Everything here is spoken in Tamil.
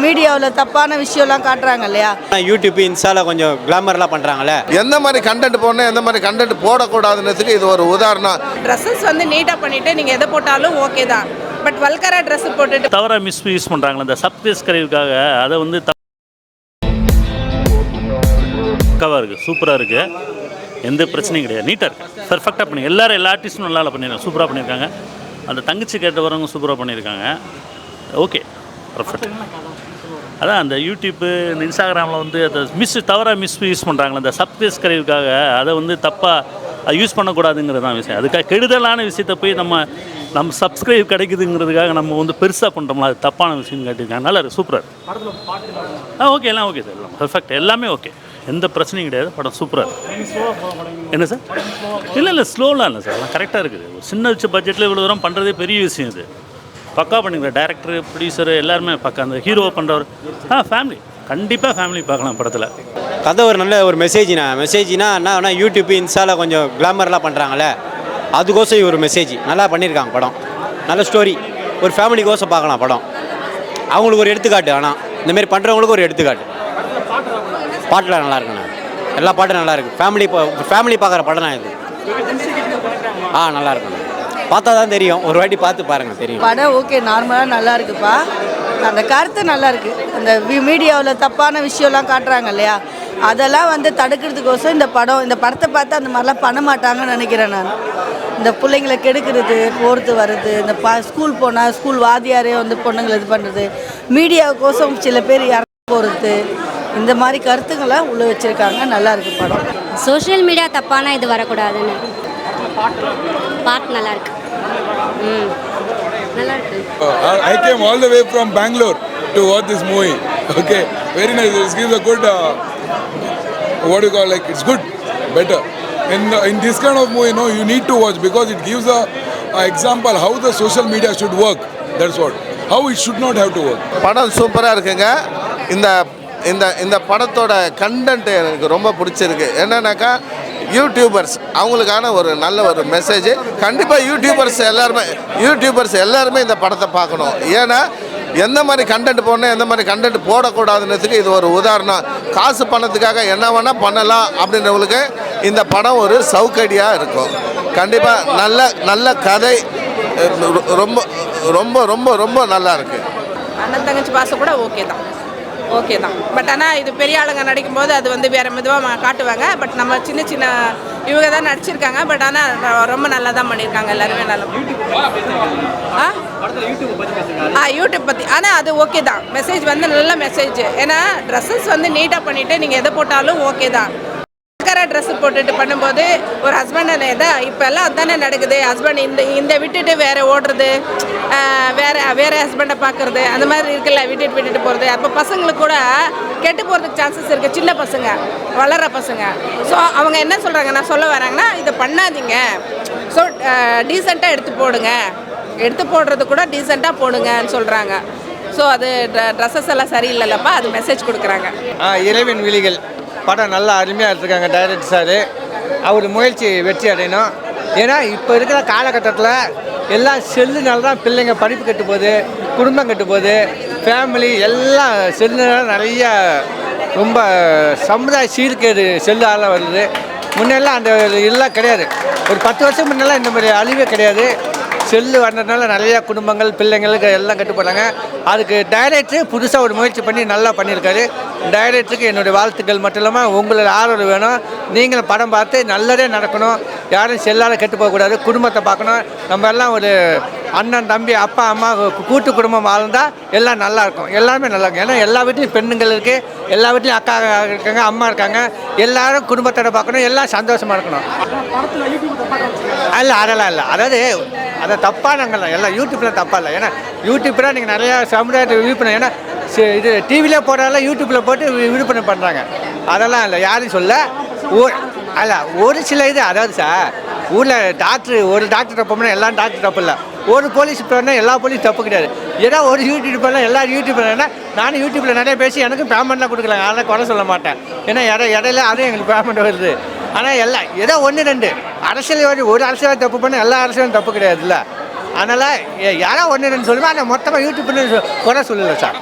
மீடியாவில் தப்பான விஷயம்லாம் காட்டுறாங்க இல்லையா? யூடியூப் இன்ஸ்டால கொஞ்சம் கிளாமர்லாம் பண்ணுறாங்களே. எந்த மாதிரி கண்டென்ட் போடணும், எந்த மாதிரி கண்டென்ட் போடக்கூடாதுன்றதுக்கு இது ஒரு உதாரணம். ட்ரெஸ்ஸஸ் வந்து நீட்டாக பண்ணிவிட்டு நீங்கள் எதை போட்டாலும் ஓகே தான். பட் வல்கராக ட்ரெஸ் போட்டுட்டு தவறாக மிஸ்யூஸ் பண்ணுறாங்களே இந்த சப்ஸ்கிரைபுக்காக. அதை வந்து தக்காவாக இருக்குது, சூப்பராக இருக்குது, எந்த பிரச்சனையும் கிடையாது, நீட்டாக இருக்குது, பர்ஃபெக்டாக பண்ணி எல்லாரும் எல்லா ஆர்டிஸ்ட்டும் நல்லா பண்ணியிருக்காங்க, சூப்பராக பண்ணியிருக்காங்க. அந்த தங்கச்சி கேட்ட வரவங்க சூப்பராக பண்ணியிருக்காங்க. Okay, perfect. அதான் அந்த யூடியூப்பு இந்த இன்ஸ்டாகிராமில் வந்து அதை தவறாக மிஸ்யூஸ் பண்ணுறாங்களே இந்த சப்ஸ்கிரைபுக்காக. அதை வந்து தப்பாக யூஸ் பண்ணக்கூடாதுங்கிறது தான் விஷயம். அதுக்காக கெடுதலான விஷயத்தை போய் நம்ம சப்ஸ்கிரைப் கிடைக்குதுங்கிறதுக்காக நம்ம வந்து பெருசாக பண்ணுறோம்ல, அது தப்பான விஷயம்னு கேட்டிருக்காங்க. நல்லா இருக்குது, சூப்பராக இருக்குது. ஓகே, எல்லாம் ஓகே சார், எல்லாம் பர்ஃபெக்ட், எல்லாமே ஓகே, எந்த பிரச்சனையும் கிடையாது. படம் சூப்பராக இருக்குது. என்ன சார்? இல்லை ஸ்லோலாம் இல்லை சார், எல்லாம் கரெக்டாக இருக்குது. ஒரு சின்ன வச்ச பட்ஜெட்டில் இவ்வளோ தூரம் பண்ணுறதே பெரிய விஷயம். இது பக்கா பண்ணிக்கிறேன். டேரக்டர், ப்ரொடியூசர் எல்லாருமே பக்கா. அந்த ஹீரோவை பண்ணுறவர் ஃபேமிலி, கண்டிப்பாக ஃபேமிலி பார்க்கலாம் படத்தில். கதை ஒரு நல்ல ஒரு மெசேஜ்னா என்ன, யூடியூப் இன்ஸ்டால கொஞ்சம் கிளாமர்லாம் பண்ணுறாங்களே, அதுக்கோசம் ஒரு மெசேஜ் நல்லா பண்ணியிருக்காங்க. படம் நல்ல ஸ்டோரி, ஒரு ஃபேமிலிக்கோசம் பார்க்கலாம் படம். அவங்களுக்கு ஒரு எடுத்துக்காட்டு, ஆனால் இந்தமாரி பண்ணுறவங்களுக்கு ஒரு எடுத்துக்காட்டு. பாட்டில் நல்லா இருக்குண்ணா, எல்லா பாட்டும் நல்லா இருக்குது. ஃபேமிலி பார்க்குற படம் தான் இது. நல்லா இருக்குண்ணா, பார்த்தா தான் தெரியும், ஒரு வாட்டி பார்த்து பாருங்கள் தெரியும். படம் ஓகே, நார்மலாக நல்லா இருக்குப்பா. அந்த கருத்து நல்லா இருக்குது. அந்த மீடியாவில் தப்பான விஷயம்லாம் காட்டுறாங்க இல்லையா, அதெல்லாம் வந்து தடுக்கிறதுக்கோசம் இந்த படத்தை பார்த்து அந்த மாதிரிலாம் பண்ண மாட்டாங்கன்னு நினைக்கிறேன் நான். இந்த பிள்ளைங்களை கெடுக்கிறது, போகிறது வர்றது, இந்த ஸ்கூல் போனால் ஸ்கூல் வாதியாரே வந்து பொண்ணுங்களை இது பண்ணுறது, மீடியாவுக்கோசம் சில பேர் இறந்து போகிறது, இந்த மாதிரி கருத்துக்களை உள்ளே வச்சுருக்காங்க. நல்லா இருக்குது படம். சோஷியல் மீடியா தப்பான இது வரக்கூடாதுன்னு. பாட்டு நல்லா இருக்கு. நல்லா இருக்கு. I came all the way from Bangalore to watch this movie. Okay, very nice. It gives a good what do you call, like, it's good, better. In this kind of movie, you need to watch because it gives a example how the social media should work. That's what, how it should not have to work. படம் சூப்பராக இருக்குங்க. இந்த இந்த இந்த படத்தோட கண்டென்ட் எனக்கு ரொம்ப பிடிச்சிருக்கு. என்னன்னாக்கா யூடியூபர்ஸ் அவங்களுக்கான ஒரு நல்ல ஒரு மெசேஜ். கண்டிப்பாக யூடியூபர்ஸ் எல்லாருமே இந்த படத்தை பார்க்கணும். ஏன்னா எந்த மாதிரி கண்டென்ட் போடணும், எந்த மாதிரி கண்டென்ட் போடக்கூடாதுன்றதுக்கு இது ஒரு உதாரணம். காசு பணத்துக்காக என்ன வேணால் பண்ணலாம் அப்படின்றவங்களுக்கு இந்த படம் ஒரு சவுக்கடியாக இருக்கும். கண்டிப்பாக நல்ல கதை, ரொம்ப ரொம்ப ரொம்ப ரொம்ப நல்லா இருக்குது. அண்ணன் தங்கச்சி பாசம் கூட ஓகே தான். பட் ஆனால் இது பெரிய ஆளுங்க நடிக்கும்போது அது வந்து வேறு மெதுவாக காட்டுவாங்க. பட் நம்ம சின்ன இவங்க தான் நடிச்சிருக்காங்க. பட் ஆனால் ரொம்ப நல்லா தான் பண்ணியிருக்காங்க எல்லாருமே. நல்லா யூடியூப் பற்றி ஆனால் அது ஓகே தான். மெசேஜ் வந்து நல்ல மெசேஜ். ஏன்னா ட்ரெஸ்ஸஸ் வந்து நீட்டாக பண்ணிவிட்டு நீங்கள் எதை போட்டாலும் ஓகே தான். ட்ரெஸ் போட்டுட்டு பண்ணும்போது ஒரு ஹஸ்பண்ட் தான் இப்போ எல்லாம் அதுதானே நடக்குது. ஹஸ்பண்ட் இந்த விட்டுட்டு வேற ஓடுறது, வேற ஹஸ்பண்டை பார்க்குறது, அந்த மாதிரி இருக்குல்ல, விட்டுட்டு போகிறது. அப்போ பசங்களுக்கு கூட கெட்டு போகிறதுக்கு சான்சஸ் இருக்குது. சின்ன பசங்க, வளர்கிற பசங்க. ஸோ அவங்க என்ன சொல்கிறாங்கன்னா, சொல்ல வராங்கன்னா, இதை பண்ணாதீங்க, ஸோ டீசெண்டாக எடுத்து போடுறது கூட டீசெண்டாக போடுங்கன்னு சொல்கிறாங்க. ஸோ அது ட்ரெஸ்ஸஸ் எல்லாம் சரியில்லைல்லப்பா, அது மெசேஜ் கொடுக்குறாங்க. இறைவன் விழிகள் படம் நல்லா அருமையாக எடுத்துருக்காங்க டைரக்டர் சார். அவர் முயற்சி வெற்றி அடையணும். ஏன்னா இப்போ இருக்கிற காலகட்டத்தில் எல்லாம் செல்லுனால தான் பிள்ளைங்க படிப்பு கெட்டு போகுது, குடும்பம் கெட்டு போகுது, ஃபேமிலி எல்லாம் செல்லுனால நிறைய ரொம்ப சமுதாய சீர்கேடு செல்லால் வருது. முன்னெல்லாம் அந்த இதெல்லாம் கிடையாது. ஒரு 10 வருஷம் முன்னெல்லாம் இந்த மாதிரி அழிவே கிடையாது. செல்லு வந்ததுனால நிறையா குடும்பங்கள், பிள்ளைங்களுக்கு எல்லாம் கட்டுப்படுறாங்க. அதுக்கு டைரக்டர் புதுசாக ஒரு முயற்சி பண்ணி நல்லா பண்ணியிருக்காரு. டைரக்டருக்கு என்னுடைய வாழ்த்துக்கள். மட்டும் இல்லாமல் உங்களோட ஆதரவு வேணும். நீங்களும் படம் பார்த்து நல்லதே நடக்கணும். யாரும் செல்லால் கெட்டு போகக்கூடாது. குடும்பத்தை பார்க்கணும். நம்ம எல்லாம் ஒரு அண்ணன், தம்பி, அப்பா, அம்மா கூட்டு குடும்பம் வாழ்ந்தால் எல்லாம் நல்லாயிருக்கும். எல்லாருமே நல்லா இருக்கும். ஏன்னா எல்லா வீட்லேயும் பெண்ணுங்கள் இருக்குது, எல்லா வீட்லேயும் அக்கா இருக்காங்க, அம்மா இருக்காங்க. எல்லோரும் குடும்பத்தோட பார்க்கணும், எல்லாம் சந்தோஷமாக இருக்கணும். அதெல்லாம் இல்லை. அதை தப்பானங்கள்லாம் எல்லாம் யூடியூப்பில் தப்பா இல்லை. ஏன்னா யூடியூப்பில் நீங்கள் நிறையா சமுதாயத்தை விழிப்புணர்வு, ஏன்னா இது டிவிலே போடுறதால யூடியூப்பில் போட்டு விழிப்புணர்வு பண்ணுறாங்க. அதெல்லாம் இல்லை, யாரும் சொல்ல. ஒரு சில இது, அதாவது சார், ஊரில் ஒரு டாக்டர் தப்புனா எல்லா டாக்டர் தப்பு இல்லை. ஒரு போலீஸ் போனால் எல்லா போலீஸ் தப்பு கிடையாது. ஏன்னா ஒரு யூடியூப் பண்ணால் எல்லாரும் யூடியூப் பண்ணா, நானும் யூடியூப்பில் நிறைய பேசி எனக்கு பேமெண்ட்லாம் கொடுக்கலாங்க. அதெல்லாம் குறை சொல்ல மாட்டேன். ஏன்னா இடையில அதுவும் எங்களுக்கு பேமெண்ட் வருது. ஆனால் எல்லாம் ஏதோ 1-2 அரசியல்வாதி, ஒரு அரசியல்வாதி தப்பு பண்ணால் எல்லா அரசியலும் தப்பு கிடையாதுல்ல. அதனால் யாரோ 1-2 சொல்லுவேன். ஆனால் மொத்தமாக யூடியூப்னு குறை சொல்லலை சார்.